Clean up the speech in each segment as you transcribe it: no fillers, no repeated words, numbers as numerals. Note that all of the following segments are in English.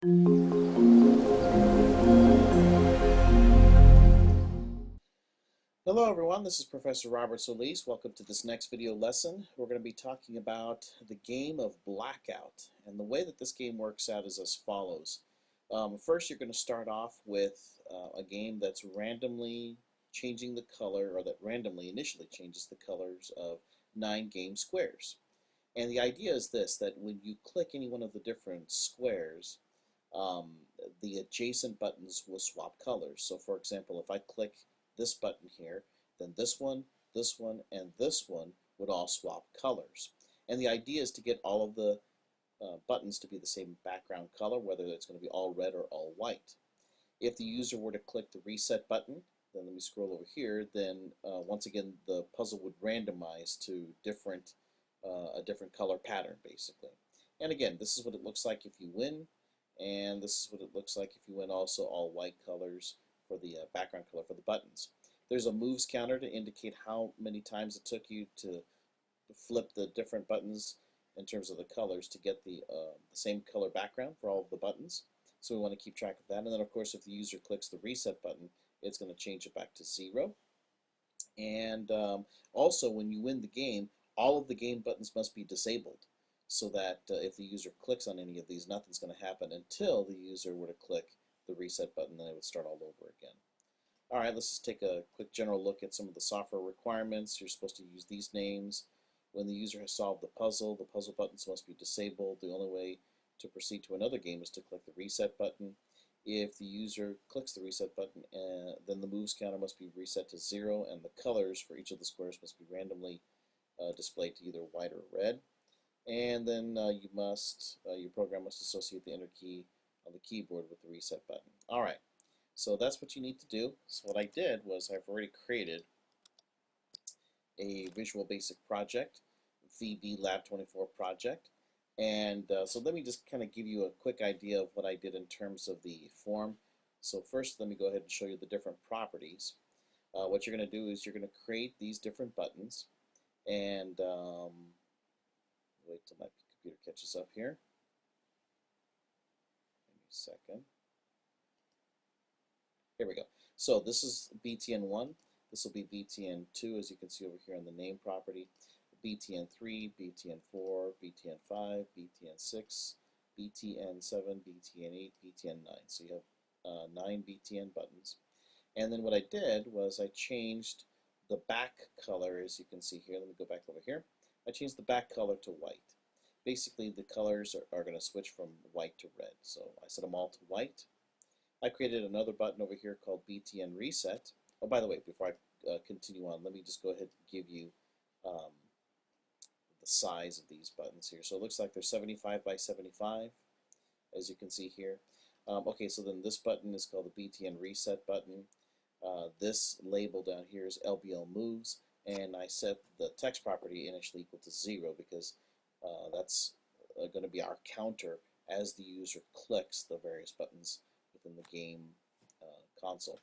Hello everyone, this is Professor Robert Solis. Welcome to this next video lesson. We're going to be talking about the game of Blackout. And the way that this game works out is as follows. First you're going to start off with a game that's randomly changing the color, or that randomly initially changes the colors of 9 game squares. And the idea is this, that when you click any one of the different squares, the adjacent buttons will swap colors. So for example, if I click this button here, then this one, and this one would all swap colors. And the idea is to get all of the buttons to be the same background color, whether it's going to be all red or all white. If the user were to click the reset button, then let me scroll over here, then once again the puzzle would randomize to a different color pattern basically. And again, this is what it looks like if you win, and this is what it looks like if you win also all white colors for the background color for the buttons. There's a MovesCounter to indicate how many times it took you to flip the different buttons in terms of the colors to get the same color background for all of the buttons. So we want to keep track of that. And then of course if the user clicks the reset button, it's going to change it back to 0. And also when you win the game, all of the game buttons must be disabled, so that if the user clicks on any of these, nothing's going to happen until the user were to click the reset button, then it would start all over again. Alright, let's just take a quick general look at some of the software requirements. You're supposed to use these names. When the user has solved the puzzle buttons must be disabled. The only way to proceed to another game is to click the reset button. If the user clicks the reset button, then the MovesCounter must be reset to 0, and the colors for each of the squares must be randomly displayed to either white or red. And then your program must associate the enter key on the keyboard with the reset button. Alright, so that's what you need to do. So what I did was I've already created a Visual Basic project, VB Lab 24 project. And so let me just kind of give you a quick idea of what I did in terms of the form. So first let me go ahead and show you the different properties. What you're going to do is you're going to create these different buttons, and wait till my computer catches up here. Second. Here we go. So this is BTN1. This will be BTN2, as you can see over here on the name property. BTN3, BTN4, BTN5, BTN6, BTN7, BTN8, BTN9. So you have 9 BTN buttons. And then what I did was I changed the back color, as you can see here. Let me go back over here. I changed the back color to white. Basically, the colors are going to switch from white to red. So I set them all to white. I created another button over here called BTN Reset. Oh, by the way, before I continue on, let me just go ahead and give you the size of these buttons here. So it looks like they're 75 by 75, as you can see here. Okay, so then this button is called the BTN Reset button. This label down here is LBL Moves, and I set the text property initially equal to 0 because that's going to be our counter as the user clicks the various buttons within the game console.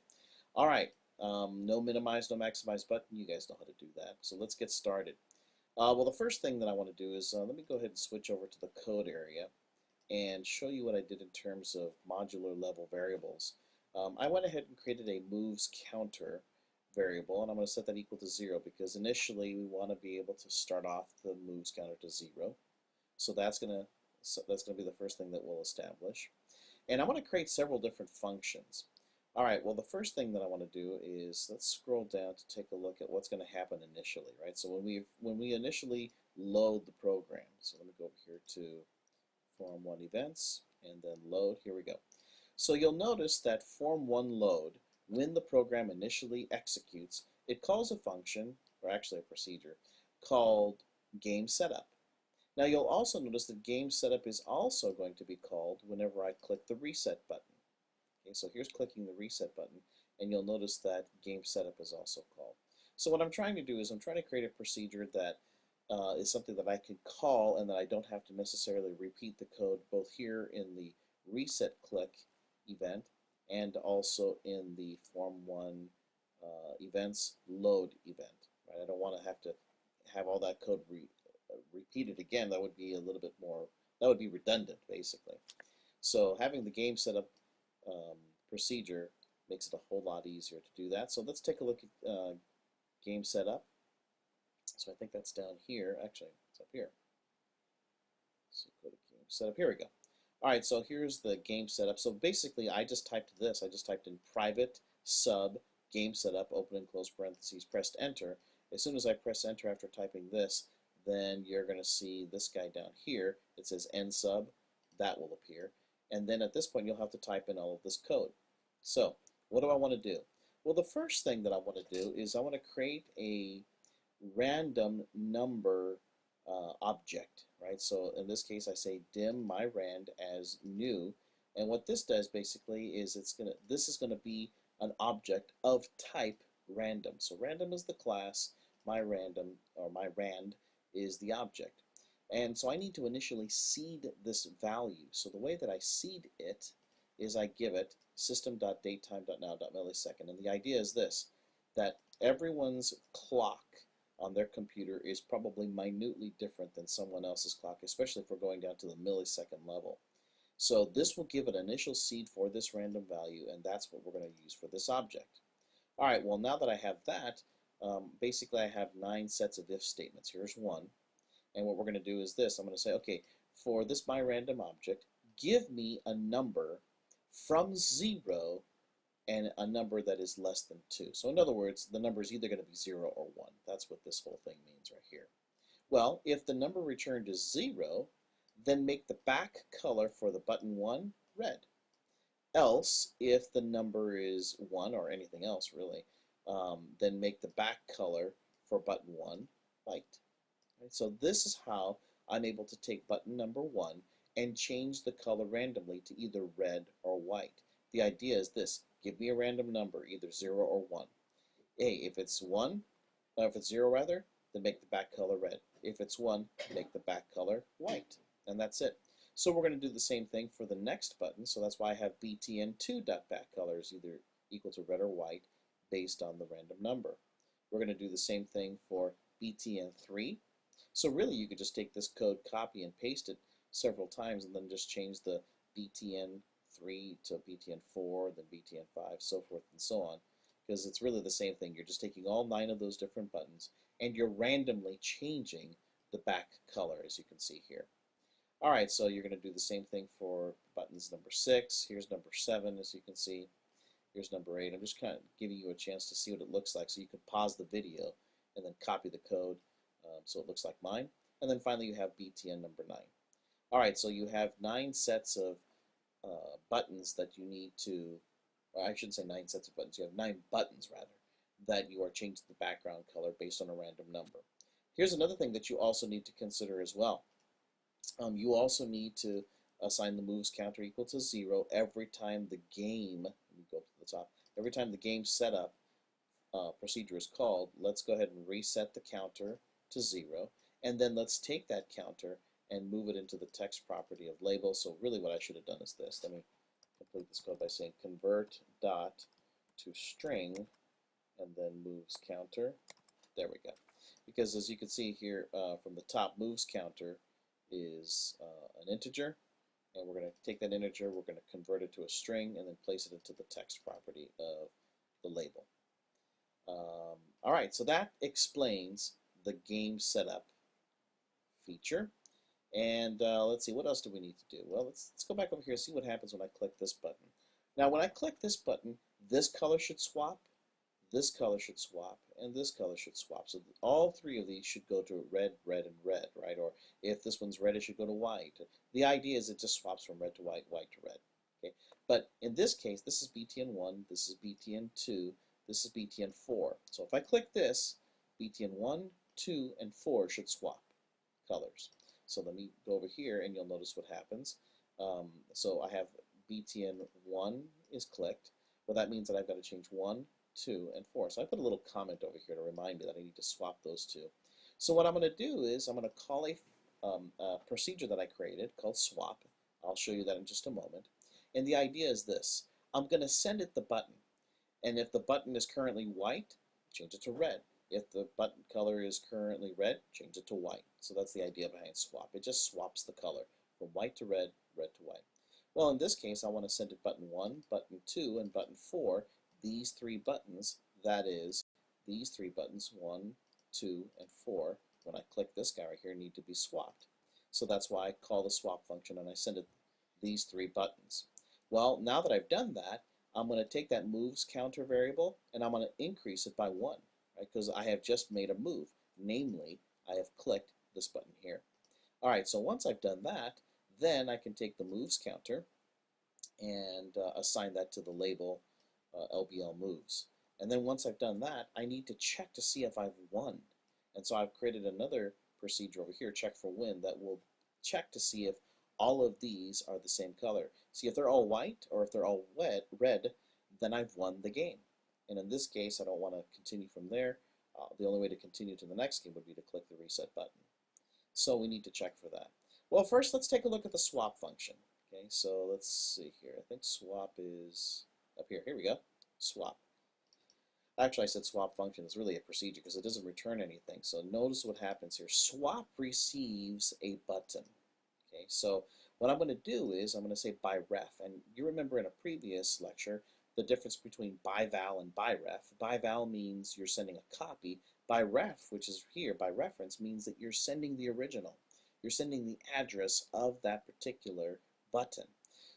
Alright, no minimize, no maximize button. You guys know how to do that. So let's get started. Well, the first thing that I want to do is let me go ahead and switch over to the code area and show you what I did in terms of modular level variables. I went ahead and created a MovesCounter variable, and I'm going to set that equal to 0 because initially we want to be able to start off the MovesCounter to 0. So that's going to be the first thing that we'll establish. And I want to create several different functions. Alright, well the first thing that I want to do is let's scroll down to take a look at what's going to happen initially, right? So when we initially load the program, so let me go over here to Form 1 Events and then Load. Here we go. So you'll notice that Form 1 Load, when the program initially executes, it calls a function, or actually a procedure, called GameSetup. Now you'll also notice that GameSetup is also going to be called whenever I click the reset button. Okay, so here's clicking the reset button, and you'll notice that GameSetup is also called. So what I'm trying to do is I'm trying to create a procedure that is something that I can call and that I don't have to necessarily repeat the code both here in the reset click event and also in the Form 1 events load event. Right? I don't want to have all that code repeated again. That would be a little bit more, that would be redundant basically. So having the game setup procedure makes it a whole lot easier to do that. So let's take a look at game setup. So I think that's down here. Actually, it's up here. So go to game setup. Here we go. All right, so here's the game setup. So basically, I just typed this. I just typed in private sub game setup, open and close parentheses, pressed enter. As soon as I press enter after typing this, then you're going to see this guy down here. It says end sub. That will appear. And then at this point, you'll have to type in all of this code. So what do I want to do? Well, the first thing that I want to do is I want to create a random number object, right? So in this case, I say dim my rand as new, and what this does basically is this is gonna be an object of type random. So random is the class, my random or my rand is the object, and so I need to initially seed this value. So the way that I seed it is I give it system.datetime.now.millisecond, and the idea is this: that everyone's clock on their computer is probably minutely different than someone else's clock, especially if we're going down to the millisecond level. So this will give an initial seed for this random value, and that's what we're going to use for this object. All right, well, now that I have that, basically I have 9 sets of if statements. Here's one, and what we're going to do is this. I'm going to say, okay, for this my random object, give me a number from 0 and a number that is less than 2. So in other words, the number is either going to be 0 or 1. That's what this whole thing means right here. Well, if the number returned is 0, then make the back color for the button 1 red. Else, if the number is 1 or anything else really, then make the back color for button 1 white. Right? So this is how I'm able to take button number 1 and change the color randomly to either red or white. The idea is this: give me a random number, either 0 or 1. Hey, if it's 0 rather, then make the back color red. If it's 1, make the back color white. And that's it. So we're going to do the same thing for the next button. So that's why I have btn2.backColor is either equal to red or white based on the random number. We're going to do the same thing for btn3. So really you could just take this code, copy and paste it several times, and then just change the btn3 to btn4, then btn5, so forth and so on, because it's really the same thing. You're just taking all 9 of those different buttons and you're randomly changing the back color, as you can see here. All right, so you're going to do the same thing for buttons number 6. Here's number 7, as you can see. Here's number 8. I'm just kind of giving you a chance to see what it looks like, so you can pause the video and then copy the code so it looks like mine. And then finally you have btn number 9. All right, so you have 9 sets of buttons that you need to, or I shouldn't say 9 sets of buttons, you have 9 buttons rather, that you are changing the background color based on a random number. Here's another thing that you also need to consider as well. You also need to assign the MovesCounter equal to 0 every time the game, let me go up to the top, every time the game setup procedure is called. Let's go ahead and reset the counter to 0, and then let's take that counter and move it into the text property of label. So really what I should have done is this. Let me complete this code by saying convert dot to string and then MovesCounter. There we go. Because as you can see here from the top, MovesCounter is an integer, and we're going to take that integer, we're going to convert it to a string, and then place it into the text property of the label. All right, so that explains the game setup feature. And let's see, what else do we need to do? Well, let's go back over here and see what happens when I click this button. Now, when I click this button, this color should swap, this color should swap, and this color should swap. So all 3 of these should go to red, red, and red, right? Or if this one's red, it should go to white. The idea is it just swaps from red to white, white to red. Okay? But in this case, this is btn1, this is btn2, this is btn4. So if I click this, btn1, 2, and 4 should swap colors. So let me go over here and you'll notice what happens. So I have btn1 is clicked. Well, that means that I've got to change 1, 2, and 4. So I put a little comment over here to remind me that I need to swap those 2. So what I'm going to do is I'm going to call a procedure that I created called swap. I'll show you that in just a moment. And the idea is this. I'm going to send it the button. And if the button is currently white, change it to red. If the button color is currently red, change it to white. So that's the idea behind swap. It just swaps the color from white to red, red to white. Well, in this case, I want to send it button 1, button 2, and button 4. These three buttons, that is, these three buttons, 1, 2, and 4, when I click this guy right here, need to be swapped. So that's why I call the swap function and I send it these three buttons. Well, now that I've done that, I'm going to take that MovesCounter variable and I'm going to increase it by 1, right? Because I have just made a move. Namely, I have clicked this button here. All right, so once I've done that, then I can take the MovesCounter and assign that to the label LBL moves. And then once I've done that, I need to check to see if I've won. And so I've created another procedure over here, check for win, that will check to see if all of these are the same color. See, if they're all white or if they're all red, then I've won the game. And in this case, I don't want to continue from there. The only way to continue to the next game would be to click the reset button. So we need to check for that. Well, first let's take a look at the swap function. Okay, so let's see here. I think swap is up here. Here we go. Swap. Actually, I said swap function. It's really a procedure because it doesn't return anything. So notice what happens here. Swap receives a button. Okay, so what I'm going to do is I'm going to say by ref. And you remember in a previous lecture the difference between by val and by ref. By val means you're sending a copy. By ref, which is here, by reference, means that you're sending the original. You're sending the address of that particular button.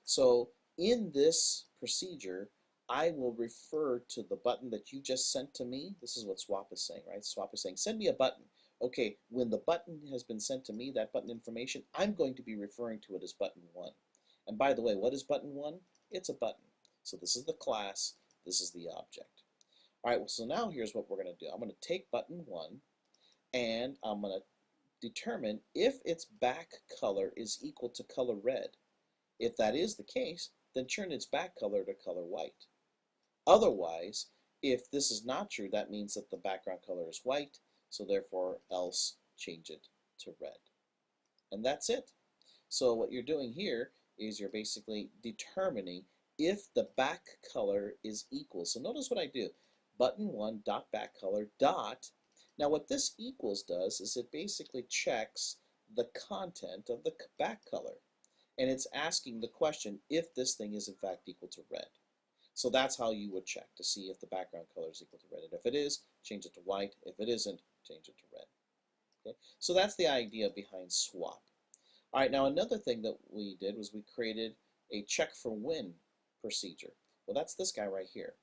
So in this procedure, I will refer to the button that you just sent to me. This is what swap is saying, right? Swap is saying, send me a button. Okay, when the button has been sent to me, that button information, I'm going to be referring to it as button 1. And by the way, what is button 1? It's a button. So this is the class, this is the object. All right, well, so now here's what we're going to do. I'm going to take button 1 and I'm going to determine if its back color is equal to color red. If that is the case, then turn its back color to color white. Otherwise, if this is not true, that means that the background color is white, so therefore else change it to red. And that's it. So what you're doing here is you're basically determining if the back color is equal. So notice what I do. Button 1 dot back color dot. Now what this equals does is it basically checks the content of the back color. And it's asking the question if this thing is in fact equal to red. So that's how you would check to see if the background color is equal to red. And if it is, change it to white. If it isn't, change it to red. Okay? So that's the idea behind swap. All right, now another thing that we did was we created a check for win procedure. Well, that's this guy right here.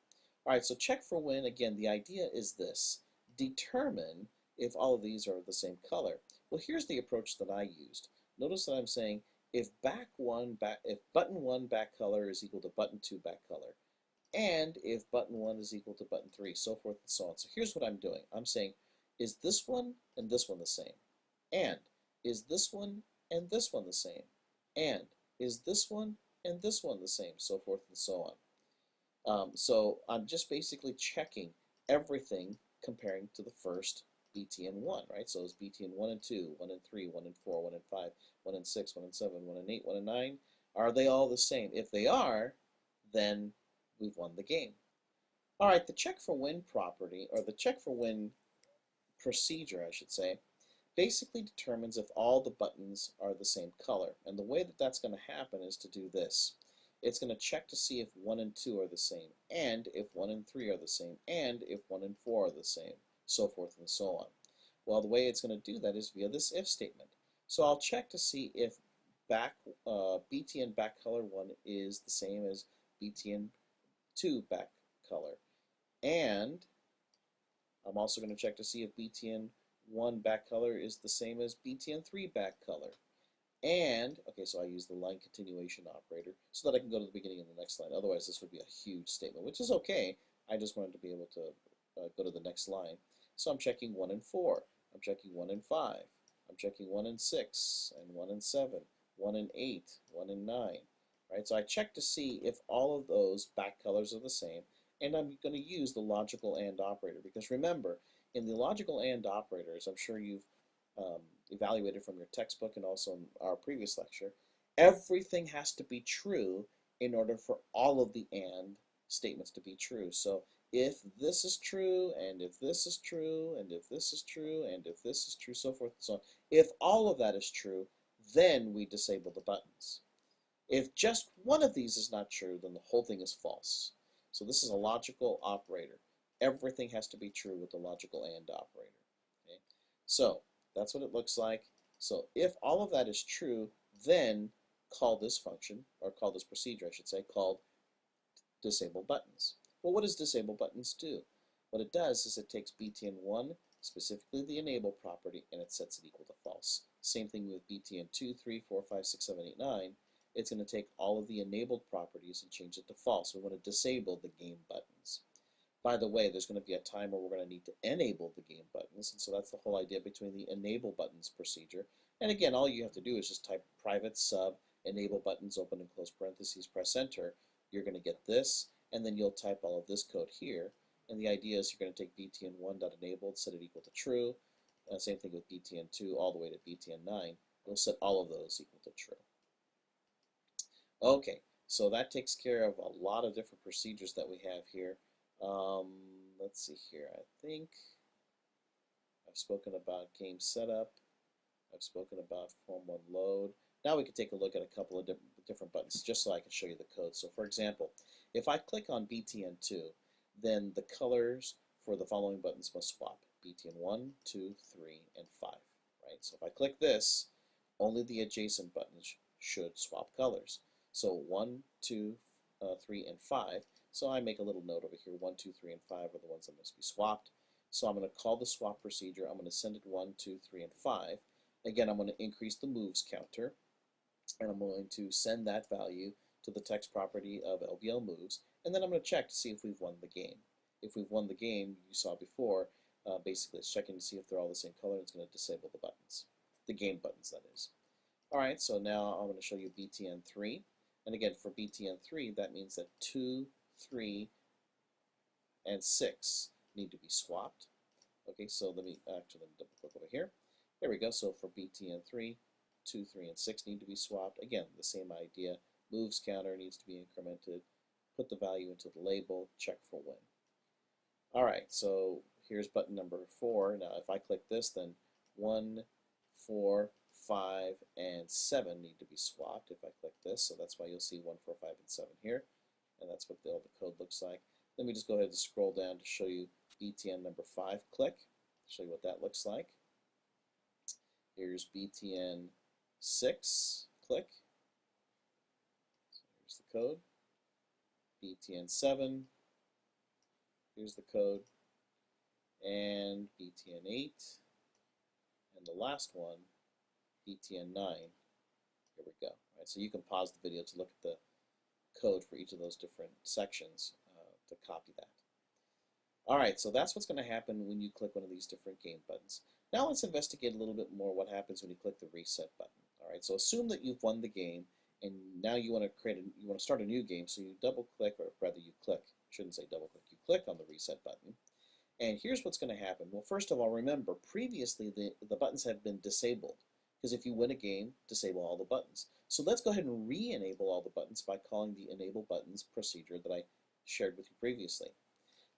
All right, so check for win, again, the idea is this. Determine if all of these are the same color. Well, here's the approach that I used. Notice that I'm saying if button 1 back color is equal to button 2 back color, and if button 1 is equal to button 3, so forth and so on. So here's what I'm doing. I'm saying, is this one and this one the same? And is this one and this one the same? And is this one and this one the same? So forth and so on. So I'm just basically checking everything comparing to the first BTN1, right? So it's BTN1 and 2, 1 and 3, 1 and 4, 1 and 5, 1 and 6, 1 and 7, 1 and 8, 1 and 9. Are they all the same? If they are, then we've won the game. All right, the check for win property, or the check for win procedure, I should say, basically determines if all the buttons are the same color. And the way that that's going to happen is to do this. It's going to check to see if 1 and 2 are the same, and if 1 and 3 are the same, and if 1 and 4 are the same, so forth and so on. Well, the way it's going to do that is via this if statement. So I'll check to see if BTN back color 1 is the same as BTN 2 back color. And I'm also going to check to see if BTN 1 back color is the same as BTN 3 back color. And, okay, so I use the line continuation operator so that I can go to the beginning of the next line. Otherwise, this would be a huge statement, which is okay. I just wanted to be able to go to the next line. So I'm checking 1 and 4. I'm checking 1 and 5. I'm checking 1 and 6, and 1 and 7, 1 and 8, 1 and 9. Right? So I check to see if all of those back colors are the same, and I'm going to use the logical AND operator, because remember, in the logical AND operators, I'm sure you've evaluated from your textbook and also in our previous lecture, everything has to be true in order for all of the AND statements to be true. So if this is true, and if this is true, and if this is true, and if this is true, so forth and so on. If all of that is true, then we disable the buttons. If just one of these is not true, then the whole thing is false. So this is a logical operator. Everything has to be true with the logical AND operator. Okay? So that's what it looks like. So if all of that is true, then call this function, or call this procedure, I should say, called disable buttons. Well, what does disable buttons do? What it does is it takes btn1, specifically the enable property, and it sets it equal to false. Same thing with btn2, 3, 4, 5, 6, 7, 8, 9. It's going to take all of the enabled properties and change it to false. We want to disable the game buttons. By the way, there's going to be a time where we're going to need to enable the game buttons, and so that's the whole idea between the enable buttons procedure. And again, all you have to do is just type private sub enable buttons, open and close parentheses, press enter. You're going to get this, and then you'll type all of this code here. And the idea is you're going to take btn1.enabled, set it equal to true. Same thing with btn2 all the way to btn9. You'll set all of those equal to true. Okay, so that takes care of a lot of different procedures that we have here. Let's see here. I think I've spoken about game setup. I've spoken about form1 load. Now we can take a look at a couple of different buttons just so I can show you the code. So for example, if I click on btn2, then the colors for the following buttons must swap. btn1, 2, 3, and 5. Right? So if I click this, only the adjacent buttons should swap colors. So 1, 2, 3, and 5. So I make a little note over here. 1, 2, 3, and 5 are the ones that must be swapped. So I'm going to call the swap procedure. I'm going to send it 1, 2, 3, and 5. Again, I'm going to increase the MovesCounter, and I'm going to send that value to the text property of LBL moves, and then I'm going to check to see if we've won the game. If we've won the game, you saw before, basically it's checking to see if they're all the same color, and it's going to disable the buttons, the game buttons, that is. Alright, so now I'm going to show you btn3, and again, for btn3, that means that 2, 3, and 6 need to be swapped. Okay, so let me actually double click over here. There we go. So for btn3, 2, 3, and 6 need to be swapped. Again, the same idea. MovesCounter needs to be incremented. Put the value into the label. Check for win. All right, so here's button number 4. Now, if I click this, then 1, 4, 5, and 7 need to be swapped if I click this. So that's why you'll see 1, 4, 5, and 7 here. And that's what all the code looks like. Let me just go ahead and scroll down to show you btn number 5. Click. Show you what that looks like. Here's btn6, click. So here's the code. btn7, here's the code. And btn8, and the last one, btn9. Here we go. All right, so you can pause the video to look at the code for each of those different sections to copy that. All right, so that's what's going to happen when you click one of these different game buttons. Now let's investigate a little bit more what happens when you click the reset button. All right, so assume that you've won the game, and now you want to start a new game. So you double click, or rather you click. Shouldn't say double click. You click on the reset button, and here's what's going to happen. Well, first of all, remember previously the buttons have been disabled, because if you win a game, disable all the buttons. So let's go ahead and re-enable all the buttons by calling the enable buttons procedure that I shared with you previously.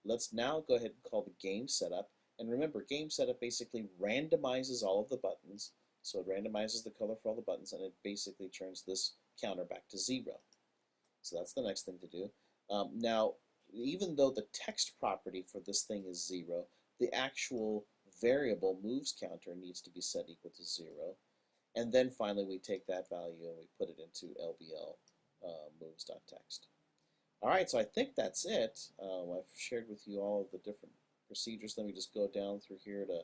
Let's now go ahead and call the game setup. And remember, game setup basically randomizes all of the buttons. So it randomizes the color for all the buttons, and it basically turns this counter back to 0. So that's the next thing to do. Now, even though the text property for this thing is 0, the actual variable MovesCounter needs to be set equal to 0. And then finally, we take that value and we put it into LBL moves.text. All right, so I think that's it. I've shared with you all of the different procedures. Let me just go down through here to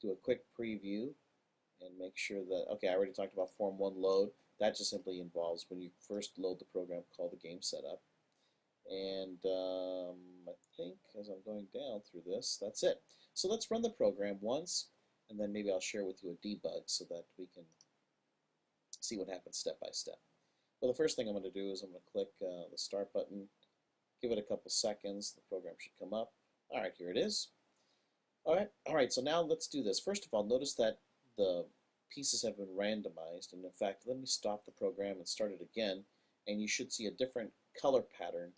do a quick preview and make sure that, okay, I already talked about form1 load. That just simply involves when you first load the program, call the game setup. And I think as I'm going down through this, that's it. So let's run the program once, and then maybe I'll share with you a debug so that we can see what happens step by step. Well, the first thing I'm going to do is I'm going to click the start button, give it a couple seconds, the program should come up. All right, here it is. All right, so now let's do this. First of all, notice that the pieces have been randomized, and in fact, let me stop the program and start it again, and you should see a different color pattern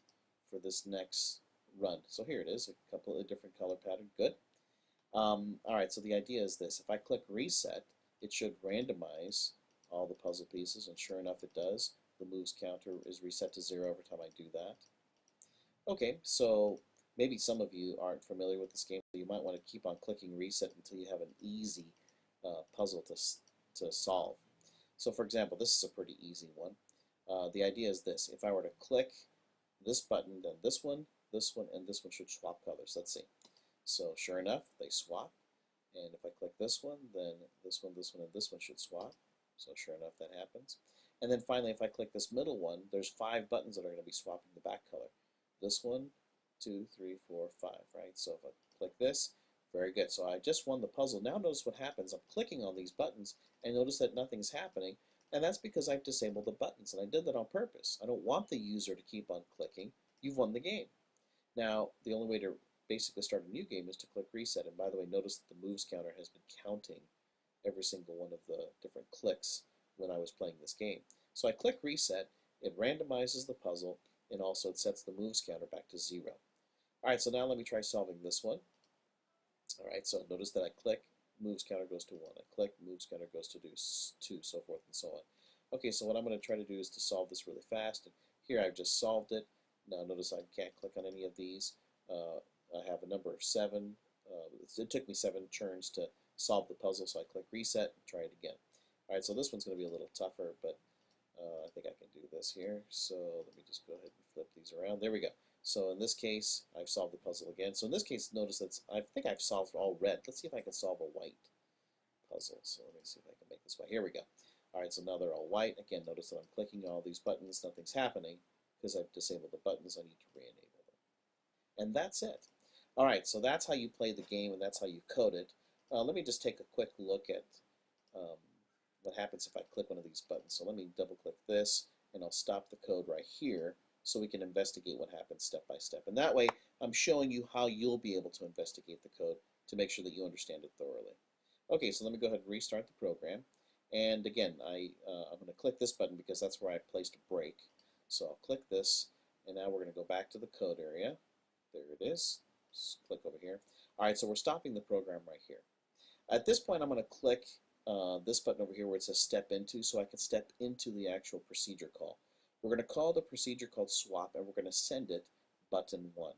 for this next run. So here it is, a couple of different color pattern, good. All right, so the idea is this. If I click reset, it should randomize all the puzzle pieces, and sure enough it does. the moves counter is reset to 0 every time I do that. Okay, so maybe some of you aren't familiar with this game, so you might want to keep on clicking reset until you have an easy puzzle to solve. So for example, this is a pretty easy one. The idea is this: if I were to click this button, then this one, and this one should swap colors. Let's see. So sure enough, they swap. And if I click this one, then this one, and this one should swap. So sure enough, that happens. And then finally, if I click this middle one, there's 5 buttons that are going to be swapping the back color. This one, 2, 3, 4, 5, right? So if I click this, very good. So I just won the puzzle. Now notice what happens. I'm clicking on these buttons, and notice that nothing's happening. And that's because I've disabled the buttons, and I did that on purpose. I don't want the user to keep on clicking. You've won the game. Now, the only way to basically start a new game is to click reset. And by the way, notice that the moves counter has been counting every single one of the different clicks when I was playing this game. So I click reset, it randomizes the puzzle, and also it sets the moves counter back to 0. Alright, so now let me try solving this one. Alright, so notice that I click, moves counter goes to 1. I click, moves counter goes to 2, so forth and so on. Okay, so what I'm going to try to do is to solve this really fast. And here I've just solved it. Now notice I can't click on any of these. I have a number of 7. It took me 7 turns to solve the puzzle, so I click reset and try it again. Alright, so this one's going to be a little tougher, but I think I can do this here. So let me just go ahead and flip these around. There we go. So in this case, I've solved the puzzle again. So in this case, notice that I think I've solved all red. Let's see if I can solve a white puzzle. So let me see if I can make this white. Here we go. Alright, so now they're all white. Again, notice that I'm clicking all these buttons. Nothing's happening because I've disabled the buttons. I need to re-enable them. And that's it. Alright, so that's how you play the game, and that's how you code it. Let me just take a quick look at what happens if I click one of these buttons. So let me double click this, and I'll stop the code right here so we can investigate what happens step by step. And that way, I'm showing you how you'll be able to investigate the code to make sure that you understand it thoroughly. Okay, so let me go ahead and restart the program. And again, I'm going to click this button because that's where I placed a break. So I'll click this, and now we're going to go back to the code area. There it is. Just click over here. Alright, so we're stopping the program right here. At this point, I'm going to click this button over here where it says step into, so I can step into the actual procedure call. We're going to call the procedure called swap, and we're going to send it button 1.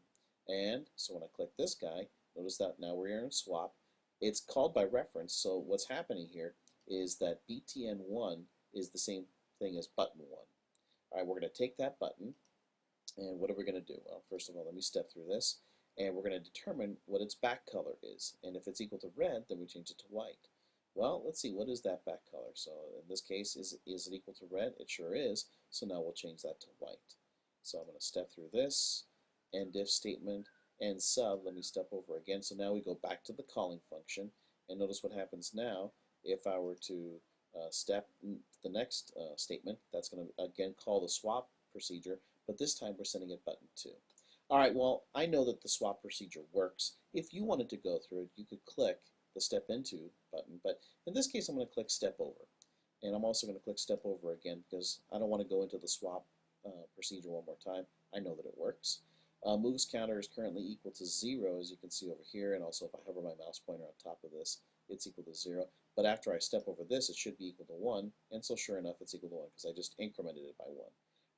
And so when I click this guy, notice that now we're in swap. It's called by reference, so what's happening here is that BTN1 is the same thing as button 1. Alright, we're going to take that button, and what are we going to do? Well, first of all, let me step through this, and we're going to determine what its back color is. And if it's equal to red, then we change it to white. Well, let's see, what is that back color? So in this case, is it equal to red? It sure is. So now we'll change that to white. So I'm going to step through this, end if statement, and sub. Let me step over again. So now we go back to the calling function, and notice what happens now. If I were to step the next statement, that's going to again call the swap procedure, but this time we're sending it button 2. Alright, well, I know that the swap procedure works. If you wanted to go through it, you could click the step into button, but in this case I'm going to click step over. And I'm also going to click step over again because I don't want to go into the swap procedure one more time. I know that it works. Moves counter is currently equal to 0, as you can see over here, and also if I hover my mouse pointer on top of this, it's equal to 0. But after I step over this, it should be equal to 1, and so sure enough, it's equal to 1 because I just incremented it by 1.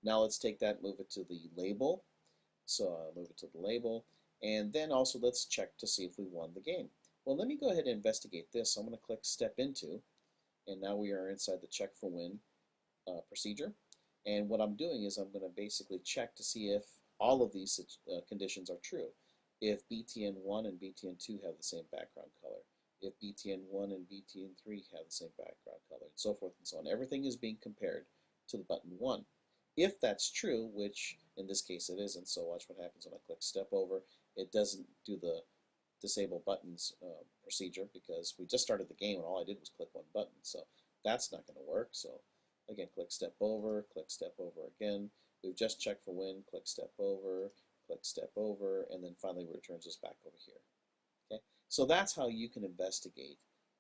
Now let's take that, move it to the label. So I'll move it to the label, and then also let's check to see if we won the game. Well, let me go ahead and investigate this. So I'm going to click step into, and now we are inside the check for win procedure. And what I'm doing is I'm going to basically check to see if all of these conditions are true. If BTN1 and BTN2 have the same background color, if BTN1 and BTN3 have the same background color, and so forth and so on. Everything is being compared to the button 1. If that's true, which in this case it isn't, so watch what happens when I click step over. It doesn't do the disable buttons procedure because we just started the game and all I did was click one button, so that's not going to work. So again, click step over again. We've just checked for win, click step over, and then finally it returns us back over here. Okay, so that's how you can investigate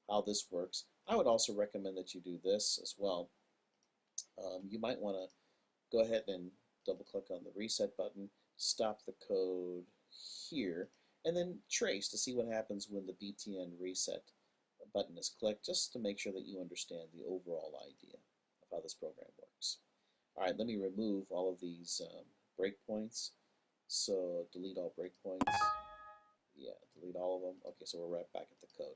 how this works. I would also recommend that you do this as well. You might want to go ahead and double click on the reset button, stop the code here, and then trace to see what happens when the BTN reset button is clicked, just to make sure that you understand the overall idea of how this program works. All right, let me remove all of these breakpoints. So delete all breakpoints. Yeah, delete all of them. Okay, so we're right back at the code.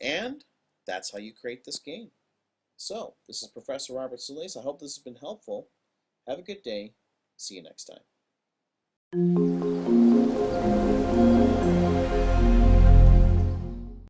And that's how you create this game. So, this is Professor Robert Solis. I hope this has been helpful. Have a good day. See you next time.